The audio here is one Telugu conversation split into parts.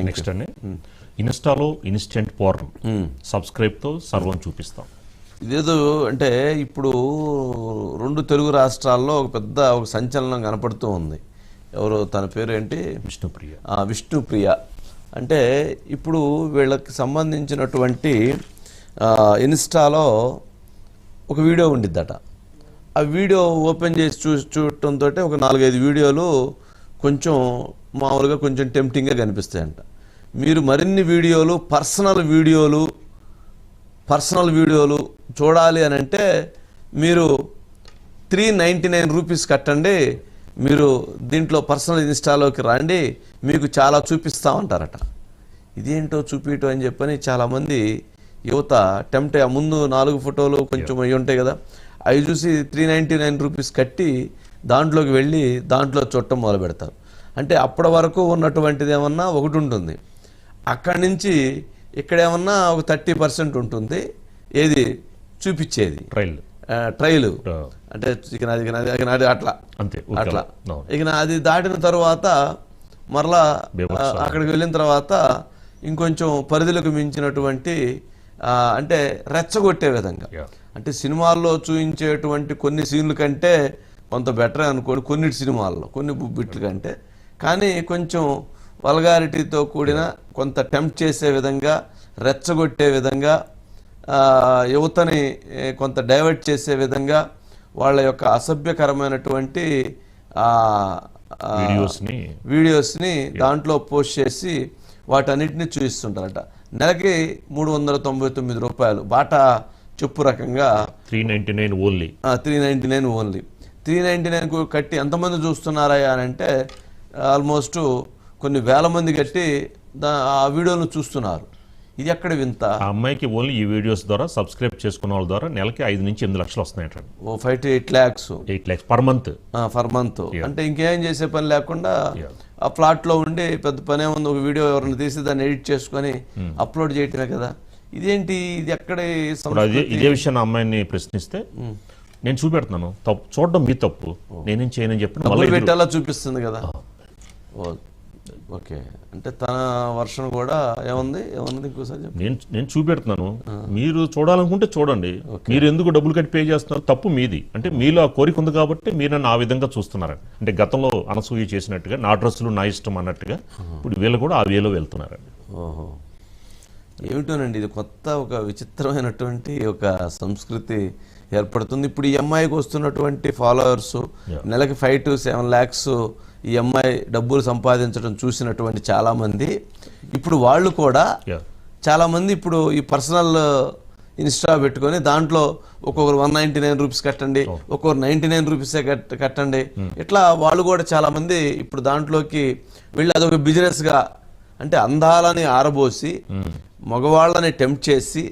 నెక్స్ట్ అండి ఇన్స్టాలో ఇన్స్టెంట్ పోర్న్ సబ్స్క్రైబ్తో సర్వం చూపిస్తాం. ఇదేదో అంటే ఇప్పుడు 2 తెలుగు రాష్ట్రాల్లో ఒక సంచలనం కనపడుతూ ఉంది. ఎవరు తన పేరు ఏంటి? విష్ణుప్రియ. విష్ణుప్రియ అంటే ఇప్పుడు వీళ్ళకి సంబంధించినటువంటి ఇన్స్టాలో ఒక వీడియో ఉండిద్దట. ఆ వీడియో ఓపెన్ చేసి చూడటంతో ఒక 4-5 వీడియోలు కొంచెం మామూలుగా కొంచెం టెంప్టింగ్గా కనిపిస్తాయంట. మీరు మరిన్ని వీడియోలు పర్సనల్ వీడియోలు చూడాలి అని అంటే మీరు 399 రూపీస్ కట్టండి, మీరు దీంట్లో పర్సనల్ ఇన్స్టాలోకి రండి, మీకు చాలా చూపిస్తామంటారట. ఇదేంటో చూపించటం అని చెప్పని చాలామంది యువత టెంప్ట్ ముందు 4 ఫోటోలు కొంచెం అవి ఉంటాయి కదా, అవి చూసి 399 రూపీస్ కట్టి దాంట్లోకి వెళ్ళి దాంట్లో చూడటం మొదలు పెడతారు. అంటే అప్పటి వరకు ఉన్నటువంటిది ఏమన్నా ఒకటి ఉంటుంది, అక్కడి నుంచి ఇక్కడేమన్నా ఒక 30% ఉంటుంది. ఏది చూపించేది ట్రైల్ అంటే ఇక నాది అట్లా ఇక అది దాటిన తర్వాత మరలా అక్కడికి వెళ్ళిన తర్వాత ఇంకొంచెం పరిధులకు మించినటువంటి అంటే రెచ్చగొట్టే విధంగా, అంటే సినిమాల్లో చూపించేటువంటి కొన్ని సీన్ల కంటే కొంత బెటరే అనుకోండి కొన్నిటి సినిమాల్లో కొన్ని బిట్ల కంటే, కానీ కొంచెం వల్గారిటీతో కూడిన కొంత టెంప్ట్ చేసే విధంగా, రెచ్చగొట్టే విధంగా, యువతని కొంత డైవర్ట్ చేసే విధంగా వాళ్ళ యొక్క అసభ్యకరమైనటువంటి వీడియోస్ని దాంట్లో పోస్ట్ చేసి వాటన్నిటిని చూపిస్తుంటారట. నెలకి 399 రూపాయలు బాటా చెప్పు రకంగా 399 ఓన్లీ. 399 కట్టి ఎంతమంది చూస్తున్నారా అని అంటే ఆల్మోస్ట్ కొన్ని వేల మంది కట్టి ఆ వీడియోను చూస్తున్నారు. ఇది ఎక్కడ వింత? ఆ అమ్మాయికి ఓన్లీ ఈ వీడియోస్ ద్వారా సబ్స్క్రైబ్ చేసుకున్న వాళ్ళ ద్వారా నెలకి 5 నుంచి 8 లక్షలు వస్తున్నాయట. 5 to 8 lakhs పర్ మంత్. అంటే ఇంకేం చేసే పని లేకుండా ఆ ప్లాట్లో ఉండి పెద్ద పనే ఉంది, ఒక వీడియో ఎవరైనా తీసి దాన్ని ఎడిట్ చేసుకొని అప్లోడ్ చేయటమే కదా. ఇదేంటి ఇది ఎక్కడ? ఇదే విషయాన్ని అమ్మాయిని ప్రశ్నిస్తే నేను చూపెడుతున్నాను, తప్పు చూడడం మీ తప్పు, నేనేం చేయనని చెప్పి పెట్టేలా చూపిస్తుంది కదా. ఓకే, అంటే తన వర్షన్ కూడా ఏముంది ఇంకోసారి నేను చూపెడుతున్నాను, మీరు చూడాలనుకుంటే చూడండి, మీరు ఎందుకు డబ్బులు కట్టి పే చేస్తున్నారు, తప్పు మీది. అంటే మీలో ఆ కోరిక ఉంది కాబట్టి మీరు నన్ను ఆ విధంగా చూస్తున్నారండి. అంటే గతంలో అనసూయ చేసినట్టుగా నా డ్రెస్సులు నా ఇష్టం అన్నట్టుగా ఇప్పుడు వీళ్ళు కూడా ఆ వేలో వెళ్తున్నారండి. ఓహో, ఏమిటోనండి ఇది కొత్త ఒక విచిత్రమైనటువంటి ఒక సంస్కృతి ఏర్పడుతుంది. ఇప్పుడు ఈ అమ్మాయికి వస్తున్నటువంటి ఫాలోవర్స్ నెలకి 5 to 7 lakhs ఈ అమ్మాయి డబ్బులు సంపాదించడం చూసినటువంటి చాలామంది ఇప్పుడు వాళ్ళు కూడా చాలామంది ఇప్పుడు ఈ పర్సనల్ ఇన్స్టా పెట్టుకొని దాంట్లో ఒక్కొక్కరు 199 రూపీస్ కట్టండి, ఒక్కొక్కరు 99 రూపీసే కట్టండి, ఇట్లా వాళ్ళు కూడా చాలామంది ఇప్పుడు దాంట్లోకి వెళ్ళి అదొక బిజినెస్గా, అంటే అందాలని ఆరబోసి మగవాళ్ళని టెంప్ట్ చేసి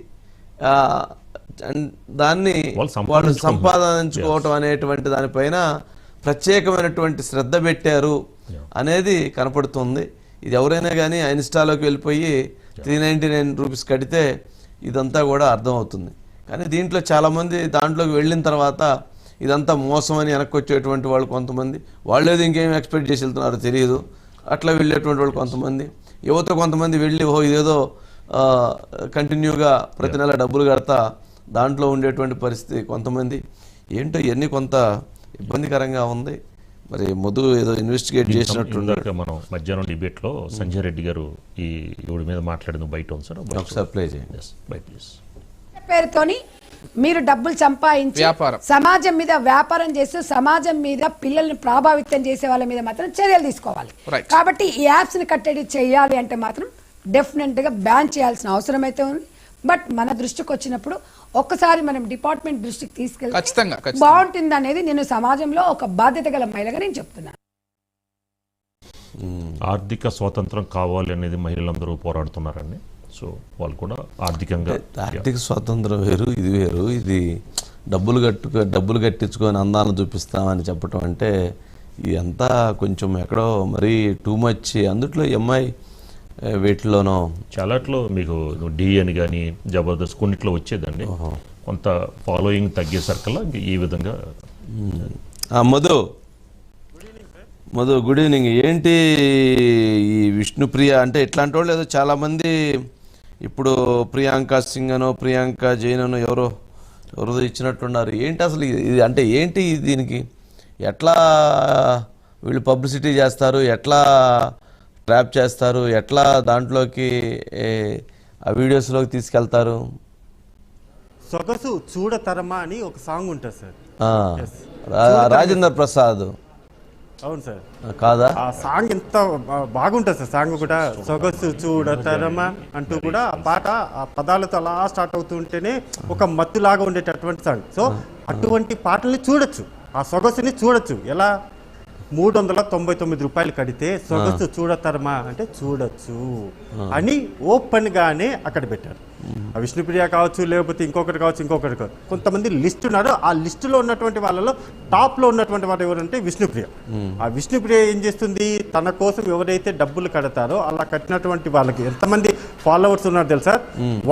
దాన్ని వాళ్ళు సంపాదించుకోవటం అనేటువంటి దానిపైన ప్రత్యేకమైనటువంటి శ్రద్ధ పెట్టారు అనేది కనపడుతుంది. ఇది ఎవరైనా కానీ ఇన్స్టాలోకి వెళ్ళిపోయి 399 రూపీస్ కడితే ఇదంతా కూడా అర్థమవుతుంది. కానీ దీంట్లో చాలామంది దాంట్లోకి వెళ్ళిన తర్వాత ఇదంతా మోసం అని వెనక్కి వచ్చేటువంటి వాళ్ళు కొంతమంది, వాళ్ళు ఏదో ఇంకేం ఎక్స్పెక్ట్ చేసి వెళ్తున్నారో తెలియదు, అట్లా వెళ్ళేటువంటి వాళ్ళు కొంతమంది, యువత కొంతమంది వెళ్ళి ఇదేదో కంటిన్యూగా ప్రతి నెల డబ్బులు కడతా దాంట్లో ఉండేటువంటి పరిస్థితి కొంతమంది. ఏంటో ఇవన్నీ కొంత ఇబ్బందికరంగా ఉంది. మరి మధు ఏదో ఇన్వెస్టిగేట్ చేసినట్టు మనం మధ్యాహ్నం డిబేట్లో సంజయ్ రెడ్డి గారు ఈ ఎవడి మీద మాట్లాడింది బయట ఉంది సార్, ఒకసారి ప్లే చేయండి. పేరుతోని మీరు డబ్బులు సంపాదించి సమాజం మీద వ్యాపారం చేస్తూ సమాజం మీద పిల్లల్ని ప్రభావితం చేసే వాళ్ళ మీద మాత్రం చర్యలు తీసుకోవాలి. కాబట్టి ఈ యాప్స్ ని కట్టడి చేయాలి అంటే మాత్రం డెఫినెట్ గా బ్యాన్ చేయాల్సిన అవసరం అయితే ఉంది. బట్ మన దృష్టికి వచ్చినప్పుడు ఒక్కసారి మనం డిపార్ట్మెంట్ దృష్టికి తీసుకెళ్తే బాగుంటుంది అనేది నేను సమాజంలో ఒక బాధ్యత గల మహిళగా నేను చెప్తున్నాను. ఆర్థిక స్వాతంత్రం కావాలి అనేది మహిళలందరూ పోరాడుతున్నారండి. సో వాళ్ళు కూడా ఆర్థిక స్వాతంత్రం వేరు, ఇది వేరు. ఇది డబ్బులు కట్టించుకొని అందాలను చూపిస్తామని చెప్పటం అంటే ఇదంతా కొంచెం ఎక్కడో మరీ టూ మచ్. అందుట్లో ఎంఐ వీటిలోనో చాలాట్లో మీకు డి అని కానీ జబర్దస్త్ కొన్నిట్లో వచ్చేదండి, కొంత ఫాలోయింగ్ తగ్గేసరికల్లా ఈ విధంగా. Madhu Madhu good evening. ఏంటి ఈ విష్ణుప్రియ అంటే ఇట్లాంటి వాళ్ళు ఏదో చాలామంది ఇప్పుడు ప్రియాంక సింగ్ అనో ప్రియాంక జైన్ అనో ఎవరో ఇచ్చినట్టున్నారు. ఏంటి అసలు ఇది అంటే ఏంటి దీనికి ఎట్లా వీళ్ళు పబ్లిసిటీ చేస్తారు, ఎట్లా ట్రాప్ చేస్తారు, ఎట్లా దాంట్లోకి ఆ వీడియోస్లోకి తీసుకెళ్తారు? సొగసు చూడతరమా అని ఒక సాంగ్ ఉంటుంది సార్. రాజేంద్ర ప్రసాద్ అవును సార్ కాదా? ఆ సాంగ్ ఎంత బాగుంటుంది సార్. సాంగ్ కూడా సొగసు చూడతరమా అంటూ కూడా ఆ పాట ఆ పదాలతో అలా స్టార్ట్ అవుతుంటేనే ఒక మత్తులాగా ఉండేటటువంటి సాంగ్. సో అటువంటి పాటల్ని చూడొచ్చు, ఆ సొగసుని చూడొచ్చు. ఎలా 399 రూపాయలు కడితే సొగసు చూడతరమా అంటే చూడొచ్చు అని ఓపెన్ గానే అక్కడ పెట్టారు. ఆ విష్ణుప్రియ కావచ్చు, లేకపోతే ఇంకొకటి కావచ్చు. కొంతమంది లిస్ట్ ఉన్నారు. ఆ లిస్టులో ఉన్నటువంటి వాళ్ళలో టాప్ లో ఉన్నటువంటి వాడు ఎవరంటే విష్ణుప్రియ. ఆ విష్ణుప్రియ ఏం చేస్తుంది, తన కోసం ఎవరైతే డబ్బులు కడతారో అలా కట్టినటువంటి వాళ్ళకి ఎంతమంది ఫాలోవర్స్ ఉన్నారు తెలుసా?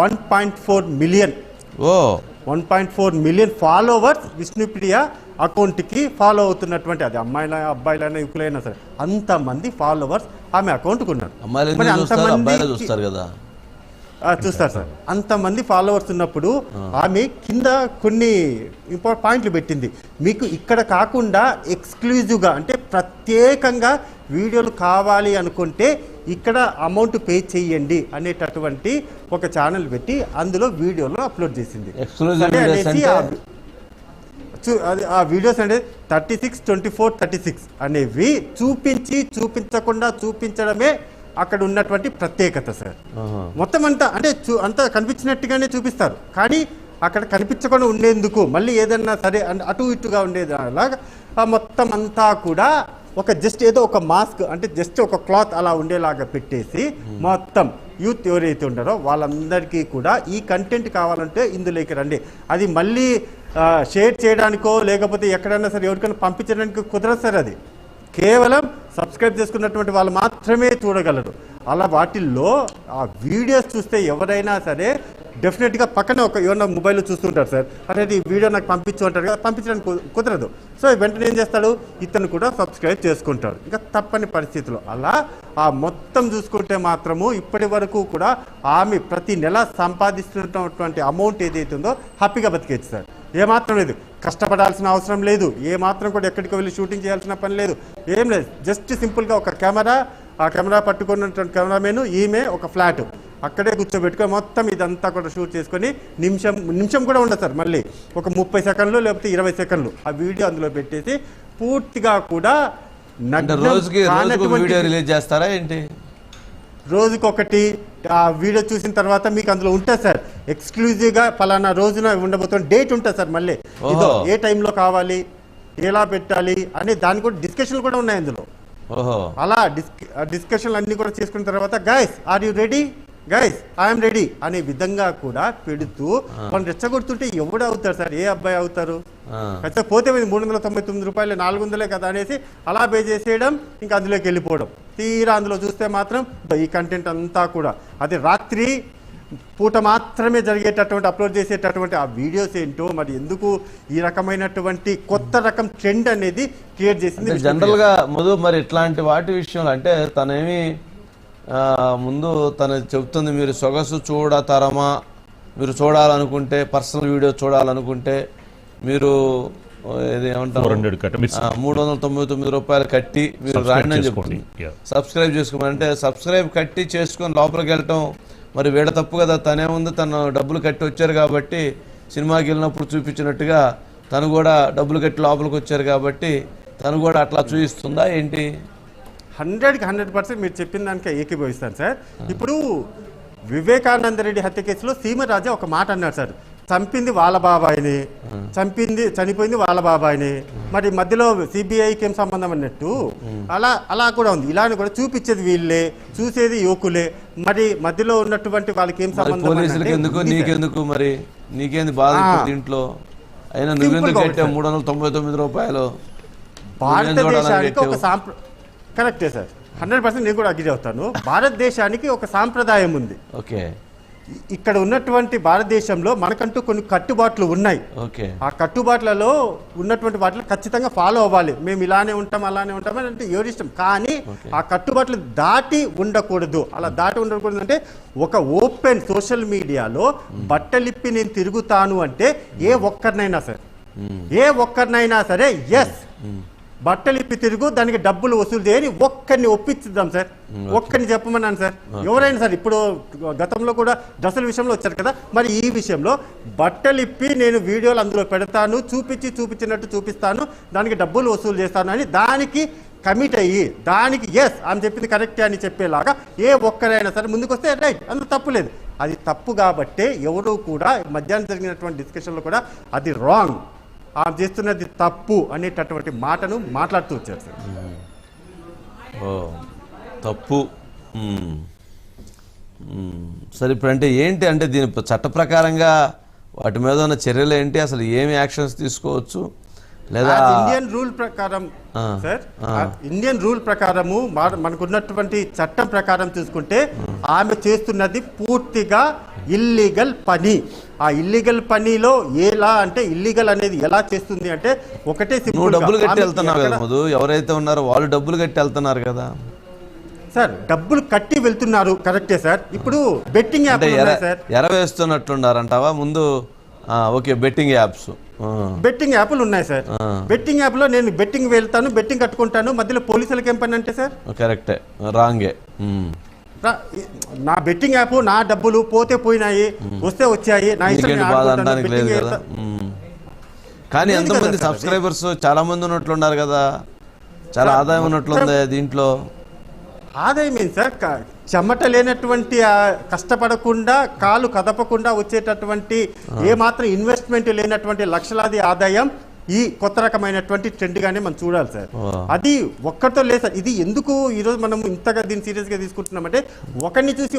1.4 మిలియన్. 1.4 మిలియన్ ఫాలోవర్స్ విష్ణుప్రియ అకౌంట్కి ఫాలో అవుతున్నటువంటి, అది అమ్మాయిలైనా అబ్బాయిలైనా యువకులైనా సరే అంతమంది ఫాలోవర్స్ ఆమె అకౌంట్కి ఉన్నారు. చూస్తారు కదా, చూస్తారు సార్. అంతమంది ఫాలోవర్స్ ఉన్నప్పుడు ఆమె కింద కొన్ని ఇంపార్టెంట్ పాయింట్లు పెట్టింది. మీకు ఇక్కడ కాకుండా ఎక్స్క్లూజివ్గా అంటే ప్రత్యేకంగా వీడియోలు కావాలి అనుకుంటే ఇక్కడ అమౌంట్ పే చేయండి అనేటటువంటి ఒక ఛానల్ పెట్టి అందులో వీడియోలు అప్లోడ్ చేసింది. ఆ వీడియోస్ అంటే 36, 24, 36 అనేవి చూపించకుండా చూపించడమే అక్కడ ఉన్నటువంటి ప్రత్యేకత సార్. మొత్తం అంతా అంటే అంతా కనిపించినట్టుగానే చూపిస్తారు, కానీ అక్కడ కనిపించకుండా ఉండేందుకు మళ్ళీ ఏదన్నా సరే అటు ఇటుగా ఉండేది అలాగా మొత్తం అంతా కూడా ఒక జస్ట్ ఏదో ఒక మాస్క్ అంటే జస్ట్ ఒక క్లాత్ అలా ఉండేలాగా పెట్టేసి మొత్తం యూత్ ఎవరైతే ఉన్నారో వాళ్ళందరికీ కూడా ఈ కంటెంట్ కావాలంటే ఇందులోకి రండి. అది మళ్ళీ షేర్ చేయడానికో లేకపోతే ఎక్కడైనా సరే ఎవరికైనా పంపించడానికి కుదరదు సార్. అది కేవలం సబ్స్క్రైబ్ చేసుకున్నటువంటి వాళ్ళు మాత్రమే చూడగలరు. అలా వాటిల్లో ఆ వీడియోస్ చూస్తే ఎవరైనా సరే డెఫినెట్గా పక్కన ఏమన్నా మొబైల్లో చూస్తుంటారు సార్, అనేది ఈ వీడియో నాకు పంపించు అంటారు కదా, పంపించడానికి కుదరదు. సో వెంటనే ఏం చేస్తాడు, ఇతను కూడా సబ్స్క్రైబ్ చేసుకుంటాడు. ఇంకా తప్పని పరిస్థితుల్లో అలా ఆ మొత్తం చూసుకుంటే మాత్రము ఇప్పటి వరకు కూడా ఆమె ప్రతి నెల సంపాదిస్తున్నటువంటి అమౌంట్ ఏదైతే ఉందో హ్యాపీగా బతికేచ్చు సార్. ఏమాత్రం లేదు, కష్టపడాల్సిన అవసరం లేదు, ఏమాత్రం కూడా ఎక్కడికి వెళ్ళి షూటింగ్ చేయాల్సిన పని లేదు, ఏం లేదు. జస్ట్ సింపుల్గా ఒక కెమెరా, ఆ కెమెరా పట్టుకున్నటువంటి కెమెరామెన్, ఈమె ఒక ఫ్లాట్ అక్కడే కూర్చోబెట్టుకొని మొత్తం ఇదంతా కూడా షూట్ చేసుకొని నిమిషం కూడా ఉండదు సార్, మళ్ళీ ఒక 30 సెకండ్లు లేకపోతే 20 సెకండ్లు ఆ వీడియో అందులో పెట్టేసి పూర్తిగా కూడా రోజుకి వీడియో రిలీజ్ చేస్తారా ఏంటి? రోజుకొకటి ఆ వీడియో చూసిన తర్వాత మీకు అందులో ఉంటుంది సార్, ఎక్స్క్లూజివ్గా పలానా రోజున ఉండబోతున్న డేట్ ఉంటుంది సార్. మళ్ళీ ఇదో ఏ టైంలో కావాలి, ఎలా పెట్టాలి అనే దాని కూడా డిస్కషన్లు కూడా ఉన్నాయి అందులో. అలా డిస్కషన్లు అన్ని కూడా చేసుకున్న తర్వాత guys are you ready, guys I'm ready అనే విధంగా కూడా పెడుతూ మనం రెచ్చగొడుతుంటే ఎవడు అవుతారు సార్, ఏ అబ్బాయి అవుతారు? అయితే పోతే 399 రూపాయలు 400 కదా అనేసి అలా పే చేసేయడం, ఇంకా అందులోకి వెళ్ళిపోవడం. తీరా అందులో చూస్తే మాత్రం ఈ కంటెంట్ అంతా కూడా అది రాత్రి పూట మాత్రమే జరిగేటటువంటి అప్లోడ్ చేసేటటువంటి ఆ వీడియోస్ ఏంటో, మరి ఎందుకు ఈ రకమైనటువంటి కొత్త రకం ట్రెండ్ అనేది క్రియేట్ చేసింది జనరల్గా మధు. మరి ఇట్లాంటి వాటి విషయంలో అంటే తనేమి ముందు తను చెప్తుంది, మీరు సొగసు చూడతరమా, మీరు చూడాలనుకుంటే పర్సనల్ వీడియో చూడాలనుకుంటే మీరు ఏమంటారు 399 రూపాయలు కట్టి మీరు రాండి అని చెప్తుంది. సబ్స్క్రైబ్ చేసుకోమంటే సబ్స్క్రైబ్ కట్టి చేసుకొని లోపలికి వెళ్ళటం మరి వీడ తప్పు కదా. తనేముంది, తను డబ్బులు కట్టి వచ్చారు కాబట్టి సినిమాకి వెళ్ళినప్పుడు చూపించినట్టుగా తను కూడా డబ్బులు కట్టి లోపలికి వచ్చారు కాబట్టి తను కూడా అట్లా చూపిస్తుందా ఏంటి? 100కి 100% మీరు చెప్పిన దానికి ఏకీభవిస్తాను సార్. ఇప్పుడు వివేకానంద రెడ్డి హత్య కేసులో సీమరాజా ఒక మాట అన్నారు సార్, చంపింది వాళ్ళ బాబాయిని, చనిపోయింది వాళ్ళ బాబాయిని, మరి మధ్యలో సిబిఐకి ఏం సంబంధం అన్నట్టు అలా కూడా ఉంది. ఇలాని కూడా చూపించేది వీళ్ళే, చూసేది యువకులే, మరి మధ్యలో ఉన్నటువంటి వాళ్ళకి ఏం సంబంధం? నీకెందుకు మరి, నీకేంది బాధ ఇంట్లో? అయినా నువ్వెందుకు కట్టావు 399 రూపాయలు? భారతదేశానికి ఒక కరెక్టే సార్, 100% నేను కూడా అగ్రి అవుతాను. భారతదేశానికి ఒక సాంప్రదాయం ఉంది. ఓకే, ఇక్కడ ఉన్నటువంటి భారతదేశంలో మనకంటూ కొన్ని కట్టుబాట్లు ఉన్నాయి. ఓకే, ఆ కట్టుబాట్లలో ఉన్నటువంటి వాటిలో ఖచ్చితంగా ఫాలో అవ్వాలి. మేము ఇలానే ఉంటాం అలానే ఉంటాం అంటే ఎవరి ఇష్టం, కానీ ఆ కట్టుబాట్లు దాటి ఉండకూడదు. అలా దాటి ఉండకూడదు అంటే ఒక ఓపెన్ సోషల్ మీడియాలో బట్టలిప్పి నేను తిరుగుతాను అంటే ఏ ఒక్కరినైనా సరే ఎస్ బట్టలు ఇప్పి తిరుగు, దానికి డబ్బులు వసూలు చేయని ఒక్కరిని ఒప్పించుద్దాం సార్. ఒక్కరిని చెప్పమన్నాను సార్. ఎవరైనా సార్, ఇప్పుడు గతంలో కూడా డ్రెస్సుల విషయంలో వచ్చారు కదా, మరి ఈ విషయంలో బట్టలు ఇప్పి నేను వీడియోలు అందులో పెడతాను, చూపించినట్టు చూపిస్తాను, దానికి డబ్బులు వసూలు చేస్తాను అని దానికి కమిట్ అయ్యి దానికి ఎస్ ఆమె చెప్పింది కరెక్టే అని చెప్పేలాగా ఏ ఒక్కరైనా సరే ముందుకు వస్తే రైట్, అందులో తప్పు లేదు. అది తప్పు కాబట్టే ఎవరు కూడా మధ్యాహ్నం జరిగినటువంటి డిస్కషన్లో కూడా అది రాంగ్, ఆమె చేస్తున్నది తప్పు అనేటటువంటి మాటను మాట్లాడుతూ వచ్చారు సార్. తప్పు. సరే, ఇప్పుడు అంటే ఏంటి అంటే దీని చట్ట ప్రకారంగా వాటి మీద ఉన్న చర్యలు ఏంటి, అసలు ఏమి యాక్షన్స్ తీసుకోవచ్చు? లేదా ఇండియన్ రూల్ ప్రకారం సార్, ఇండియన్ రూల్ ప్రకారము మనకున్నటువంటి చట్టం ప్రకారం చూసుకుంటే ఆమె చేస్తున్నది పూర్తిగా ఇల్లీగల్ పని. ఆ ఇల్లీగల్ పనిలో ఎలా అంటే ఇల్లీగల్ అనేది ఎలా చేస్తుంది అంటే ఒకటే నువ్వు డబ్బులు కట్టి వెళ్తున్నావు కదా మధు, ఎవరైతే ఉన్నారో వాళ్ళు డబ్బులు కట్టి వెళ్తున్నారు కదా సార్. డబ్బులు కట్టి వెళ్తున్నారు కరెక్టే సార్. ఇప్పుడు బెట్టింగ్ యాప్ సార్ ఎరవేస్తున్నారంటావా ముందు? ఓకే, బెట్టింగ్ యాప్లు ఉన్నాయి సార్. బెట్టింగ్ యాప్ లో నేను బెట్టింగ్ వెళ్తాను, బెట్టింగ్ కట్టుకుంటాను, మధ్యలో పోలీసులకి ఏం పని అంటే సార్? కరెక్టే, రాంగే. నా బెట్టింగ్ యాప్ నా డబ్బులు పోతే పోయినాయి, వస్తే వచ్చాయి, నా కానీ ఎంతమంది సబ్స్క్రైబర్స్ చాలా మంది ఉన్నట్లున్నారు కదా, చాలా ఆదాయం ఉన్నట్లుంది దీంట్లో. ఆదాయం ఏంటి సార్? చెమట లేనటువంటి కష్టపడకుండా కాలు కదపకుండా వచ్చేటటువంటి ఏమాత్రం ఇన్వెస్ట్మెంట్ లేనటువంటి లక్షలాది ఆదాయం ఈ కొత్త రకమైనటువంటి ట్రెండ్ గానే మనం చూడాలి సార్. అది ఒక్కరితో లేదు సార్. ఇది ఎందుకు ఈరోజు మనం ఇంతగా దీన్ని సీరియస్ గా తీసుకుంటున్నామంటే ఒకరిని చూసి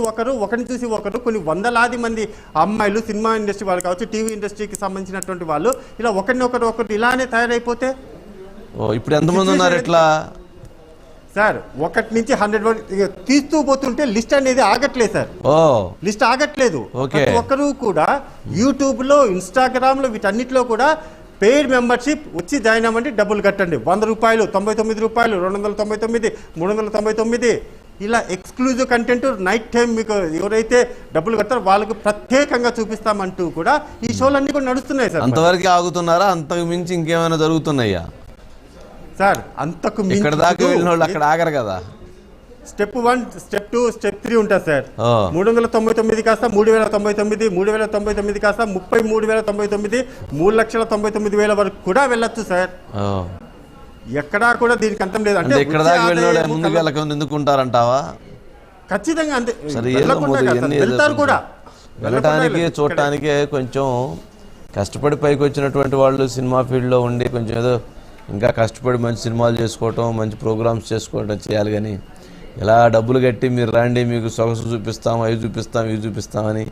ఒకరు కొన్ని వందలాది మంది అమ్మాయిలు సినిమా ఇండస్ట్రీ వాళ్ళు కావచ్చు, టీవీ ఇండస్ట్రీకి సంబంధించినటువంటి వాళ్ళు ఇలా ఒకరు ఇలానే తయారైపోతే ఇప్పుడు ఎంతమంది ఉన్నారు ఇట్లా సార్? 1 నుంచి 100 వరకు తీస్తూ పోతుంటే లిస్ట్ అనేది ఆగట్లేదు సార్. లిస్ట్ ఆగట్లేదు. ఒక్కరు కూడా యూట్యూబ్ లో, ఇన్స్టాగ్రామ్ లో, వీటన్నిటిలో కూడా పెయిడ్ మెంబర్షిప్ వచ్చి జాయిన్ అవ్వండి, డబ్బులు కట్టండి, 100 రూపాయలు, 99 రూపాయలు, 299, 399 ఇలా ఎక్స్క్లూజివ్ కంటెంట్ నైట్ టైం మీకు ఎవరైతే డబ్బులు కట్టారో వాళ్ళకు ప్రత్యేకంగా చూపిస్తామంటూ కూడా ఈ షోలన్నీ కూడా నడుస్తున్నాయి సార్. అంతవరకు ఆగుతున్నారా? అంతకు మించి ఇంకేమైనా జరుగుతున్నాయా సార్? అంతకు మించి ఇక్కడ దాకా వెళ్ళిన వాళ్ళు అక్కడ ఆగరు కదా. స్టెప్ 1, స్టెప్ 2, స్టెప్ 3 ఉంటుంది సార్. 399 కాస్త 3099, 3099 కాస్త 33,099, 3,99,000 వరకు కూడా వెళ్ళొచ్చు సార్. ఎక్కడా కూడా దీనికి అంతం లేదు. అంటే ఇక్కడ దాకా వెళ్ళిన ముందుకు వెళ్ళకుండా ఎందుకుంటారంటావా? ఖచ్చితంగా అంతే, వెళ్తారు కూడా. వెళ్ళటానికి చూడటానికే కొంచెం కష్టపడి పైకి వచ్చినటువంటి వాళ్ళు సినిమా ఫీల్డ్లో ఉండి కొంచెం ఏదో ఇంకా కష్టపడి మంచి సినిమాలు చేసుకోవటం, మంచి ప్రోగ్రామ్స్ చేసుకోవటం చేయాలి. కానీ ఇలా డబ్బులు కట్టి మీరు రండి, మీకు సొగసు చూపిస్తాం, అవి చూపిస్తాం, ఇవి చూపిస్తామని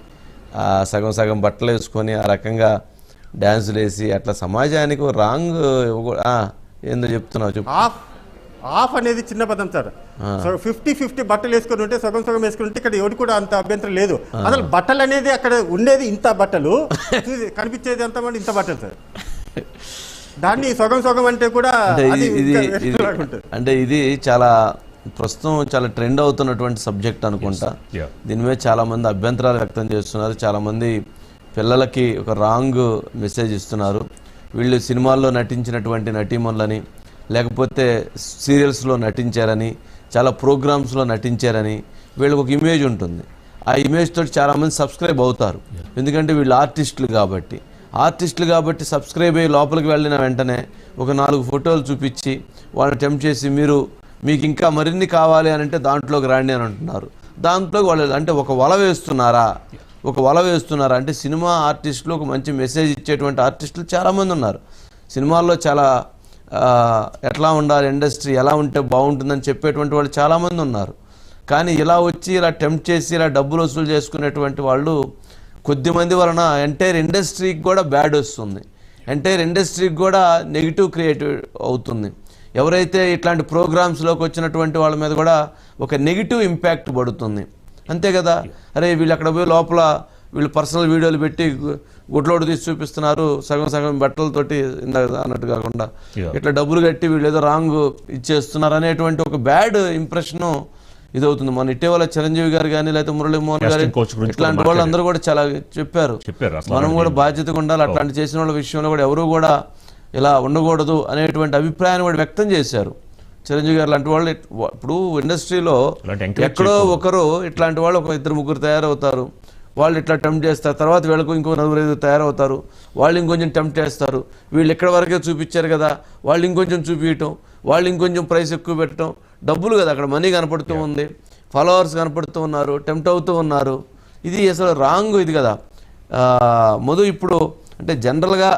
సగం బట్టలు వేసుకొని ఆ రకంగా డ్యాన్సులు వేసి అట్లా సమాజానికి రాంగ్ ఏందో చెప్తున్నావు చెప్పు. ఆఫ్ అనేది చిన్న పదం సార్. 50-50 బట్టలు వేసుకొని ఉంటే సగం వేసుకుని ఉంటే ఇక్కడ ఎవరు కూడా అంత అభ్యంతరం లేదు. అసలు బట్టలు అనేది అక్కడ ఉండేది ఇంత బట్టలు, కనిపించేది అంతమంది ఇంత బట్టలు సార్. దాన్ని సగం అంటే కూడా అంటే ఇది చాలా ప్రస్తుతం చాలా ట్రెండ్ అవుతున్నటువంటి సబ్జెక్ట్ అనుకుంటా. దీని మీద చాలా మంది అభ్యంతరాలు వ్యక్తం చేస్తున్నారు. చాలా మంది పిల్లలకి ఒక రాంగ్ మెసేజ్ ఇస్తున్నారు. వీళ్ళు సినిమాల్లో నటించినటువంటి నటీమణులని, లేకపోతే సీరియల్స్లో నటించారని, చాలా ప్రోగ్రామ్స్లో నటించారని వీళ్ళకి ఒక ఇమేజ్ ఉంటుంది. ఆ ఇమేజ్ తోటి చాలామంది సబ్స్క్రైబ్ అవుతారు. ఎందుకంటే వీళ్ళు ఆర్టిస్టులు కాబట్టి సబ్స్క్రైబ్ అయ్యి లోపలికి వెళ్ళిన వెంటనే ఒక 4 ఫోటోలు చూపించి వాళ్ళని టెంప్ట్ చేసి మీకు ఇంకా మరిన్ని కావాలి అని అంటే దాంట్లోకి రాండి అని అంటున్నారు. దాంట్లోకి వాళ్ళు అంటే ఒక వల వేస్తున్నారా అంటే సినిమా ఆర్టిస్టులు, ఒక మంచి మెసేజ్ ఇచ్చేటువంటి ఆర్టిస్టులు చాలామంది ఉన్నారు. సినిమాల్లో చాలా ఎట్లా ఉండాలి, ఇండస్ట్రీ ఎలా ఉంటే బాగుంటుందని చెప్పేటువంటి వాళ్ళు చాలామంది ఉన్నారు. కానీ ఇలా వచ్చి ఇలా టెంప్ట్ చేసి ఇలా డబ్బులు వసూలు చేసుకునేటువంటి వాళ్ళు కొద్దిమంది వలన ఎంటైర్ ఇండస్ట్రీకి కూడా బ్యాడ్ వస్తుంది. ఎంటైర్ ఇండస్ట్రీకి కూడా నెగిటివ్ క్రియేట్ అవుతుంది. ఎవరైతే ఇట్లాంటి ప్రోగ్రామ్స్లోకి వచ్చినటువంటి వాళ్ళ మీద కూడా ఒక నెగిటివ్ ఇంపాక్ట్ పడుతుంది. అంతే కదా. అరే వీళ్ళు అక్కడ పోయి లోపల వీళ్ళు పర్సనల్ వీడియోలు పెట్టి గుడ్లోడు తీసి చూపిస్తున్నారు, సగం సగం బట్టలతోటి ఇందాక అన్నట్టు కాకుండా ఇట్లా డబ్బులు కట్టి వీళ్ళు ఏదో రాంగ్ ఇచ్చేస్తున్నారు అనేటువంటి ఒక బ్యాడ్ ఇంప్రెషన్ ఇది అవుతుంది. మన ఇటీవల చిరంజీవి గారు కానీ లేకపోతే మురళీమోహన్ గారు ఇట్లాంటి వాళ్ళు అందరూ కూడా చాలా చెప్పారు. మనం కూడా బాధ్యతగా ఉండాలి, అట్లాంటి చేసిన వాళ్ళ విషయంలో కూడా ఎవరు కూడా ఇలా ఉండకూడదు అనేటువంటి అభిప్రాయాన్ని కూడా వ్యక్తం చేశారు. చిరంజీవి గారు లాంటి వాళ్ళు ఇప్పుడు ఇండస్ట్రీలో ఎక్కడో ఒకరు ఇట్లాంటి వాళ్ళు ఒక 2-3 తయారవుతారు, వాళ్ళు ఇట్లా టెంప్ట్ చేస్తారు, తర్వాత వీళ్ళకు ఇంకో 4-5 తయారవుతారు, వాళ్ళు ఇంకొంచెం టెంప్ట్ చేస్తారు, వీళ్ళు ఎక్కడ వరకే చూపించారు కదా వాళ్ళు ఇంకొంచెం చూపించటం, వాళ్ళు ఇంకొంచెం ప్రైస్ ఎక్కువ పెట్టడం, డబ్బులు కదా అక్కడ మనీ కనపడుతూ ఉంది, ఫాలోవర్స్ కనపడుతూ ఉన్నారు, టెంప్ట్ అవుతూ ఉన్నారు. ఇది అసలు రాంగ్ ఇది కదా. మధు ఇప్పుడు అంటే జనరల్గా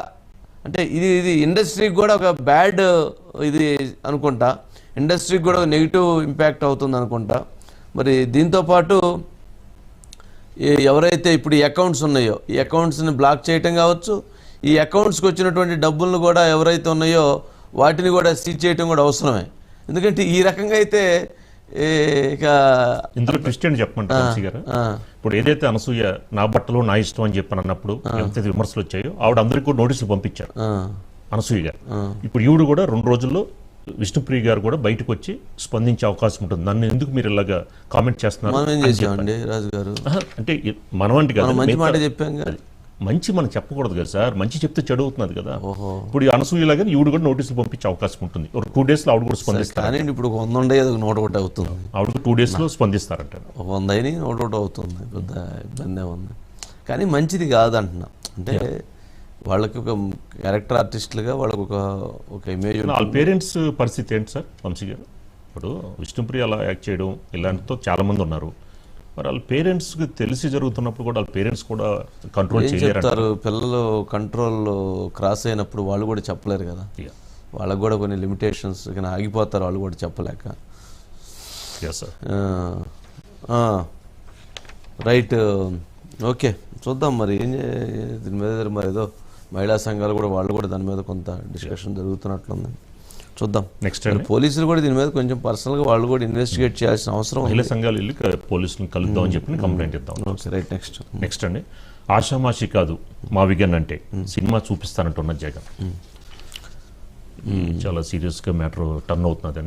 అంటే ఇది ఇండస్ట్రీకి కూడా ఒక బ్యాడ్ ఇది అనుకుంటా, ఇండస్ట్రీకి కూడా ఒక నెగిటివ్ ఇంపాక్ట్ అవుతుంది అనుకుంటా. మరి దీంతోపాటు ఎవరైతే ఇప్పుడు ఈ అకౌంట్స్ ఉన్నాయో ఈ అకౌంట్స్ని బ్లాక్ చేయటం కావచ్చు, ఈ అకౌంట్స్కి వచ్చినటువంటి డబ్బులను కూడా ఎవరైతే ఉన్నాయో వాటిని కూడా సీజ్ చేయటం కూడా అవసరమే. ఎందుకంటే ఈ రకంగా అయితే ఇక ఇందులో ట్విస్ట్ అని చెప్పమంటారు వంశీ గారు. ఇప్పుడు ఏదైతే అనసూయ నా బట్టలు నా ఇష్టం అని చెప్పని అన్నప్పుడు ఎంతైతే విమర్శలు వచ్చాయో ఆవిడ అందరికీ కూడా నోటీసులు పంపించారు అనసూయ గారు. ఇప్పుడు ఈవిడ కూడా 2 రోజుల్లో విష్ణుప్రియ గారు కూడా బయటకు వచ్చి స్పందించే అవకాశం ఉంటుంది. నన్ను ఎందుకు మీరు ఇలాగా కామెంట్ చేస్తున్నారు రాజు గారు అంటే మనం అంటే కాదు, మంచి మాట చెప్పాం కదా, మంచి మనం చెప్పకూడదు కదా సార్, మంచి చెప్తే చెడు అవుతున్నది కదా. ఇప్పుడు అనసూయలాగా ఈవిడ కూడా నోటీసులు పంపించే అవకాశం ఉంటుంది. ఒక 2 days లో ఆవిడ కూడా స్పందిస్తారు. కానీ ఇప్పుడు 100 ఉండే 101 అవుతుంది, ఆవిడ 2 days లో స్పందిస్తారంట. 100 అయినా 101 అవుతుంది, పెద్ద ఇబ్బంది ఉంది. కానీ మంచిది కాదంటున్నా. అంటే వాళ్ళకి ఒక క్యారెక్టర్ ఆర్టిస్టులుగా వాళ్ళకి ఒక ఇమేజ్. వాళ్ళ పేరెంట్స్ పరిస్థితి ఏంటి సార్ వంశీ గారు? ఇప్పుడు విష్ణుప్రియ అలా యాక్ట్ చేయడం ఇలాంటితో చాలా మంది ఉన్నారు. మరి వాళ్ళ పేరెంట్స్కి తెలిసి జరుగుతున్నప్పుడు కూడా వాళ్ళ పేరెంట్స్ కూడా కంట్రోల్ చేయలేరు. పిల్లలు కంట్రోల్ క్రాస్ అయినప్పుడు వాళ్ళు కూడా చెప్పలేరు కదా, వాళ్ళకు కూడా కొన్ని లిమిటేషన్స్ ఆగిపోతారు వాళ్ళు కూడా చెప్పలేక. రైట్, ఓకే చూద్దాం మరి ఏం దీని మీద. మరి ఏదో మహిళా సంఘాలు కూడా వాళ్ళు కూడా దాని మీద కొంత డిస్కషన్ జరుగుతున్నట్లుంది, చూద్దాం. నెక్స్ట్ పోలీసులు కూడా దీని మీద కొంచెం పర్సనల్గా వాళ్ళు కూడా ఇన్వెస్టిగేట్ చేయాల్సిన అవసరం. మహిళా సంఘాలు వెళ్ళి పోలీసులను కలుద్దాం అని చెప్పి కంప్లైంట్ ఇద్దాం. రైట్, నెక్స్ట్ అండి ఆషామాషి కాదు మా విగన్ అంటే సినిమా చూపిస్తానంటున్న జగన్ చాలా సీరియస్గా మ్యాటర్ టర్న్ అవుతున్నదండి.